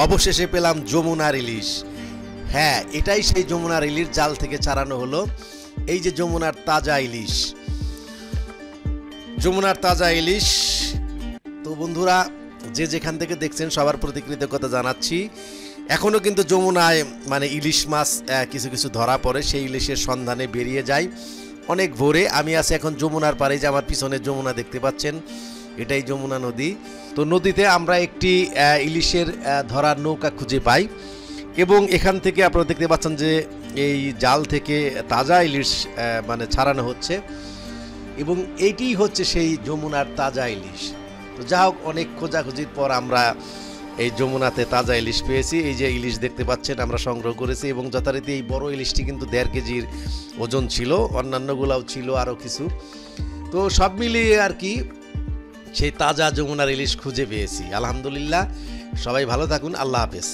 অবশেষে পেলাম যমুনার ইলিশ। হ্যাঁ, এটাই সেই যমুনার ইলিশ, জাল থেকে ছাড়ানো হলো। এই যে যমুনার তাজা ইলিশ, যমুনার তাজা ইলিশ। তো বন্ধুরা, যে যেখান থেকে দেখছেন সবার প্রতি কৃতজ্ঞতা জানাচ্ছি। এখনও কিন্তু যমুনায় মানে ইলিশ মাছ কিছু কিছু ধরা পড়ে, সেই ইলিশের সন্ধানে বেরিয়ে যায় অনেক ভোরে। আমি আছি এখন যমুনার পাড়ে, যে আমার পিছনে যমুনা দেখতে পাচ্ছেন, এটাই যমুনা নদী। তো নদীতে আমরা একটি ইলিশের ধরার নৌকা খুঁজে পাই, এবং এখান থেকে আপনারা দেখতে পাচ্ছেন যে এই জাল থেকে তাজা ইলিশ মানে ছাড়ানো হচ্ছে, এবং এইটি হচ্ছে সেই যমুনার তাজা ইলিশ। তো যা হোক, অনেক খোঁজাখুঁজির পর আমরা এই যমুনাতে তাজা ইলিশ পেয়েছি। এই যে ইলিশ দেখতে পাচ্ছেন আমরা সংগ্রহ করেছি, এবং যথারীতি এই বড় ইলিশটি কিন্তু 1.5 কেজির ওজন ছিল, অন্যান্যগুলাও ছিল আরও কিছু। তো সব মিলিয়ে আর কি সেই তাজা যমুনার ইলিশ খুঁজে পেয়েছি। আলহামদুলিল্লাহ, সবাই ভালো থাকুন, আল্লাহ হাফেজ।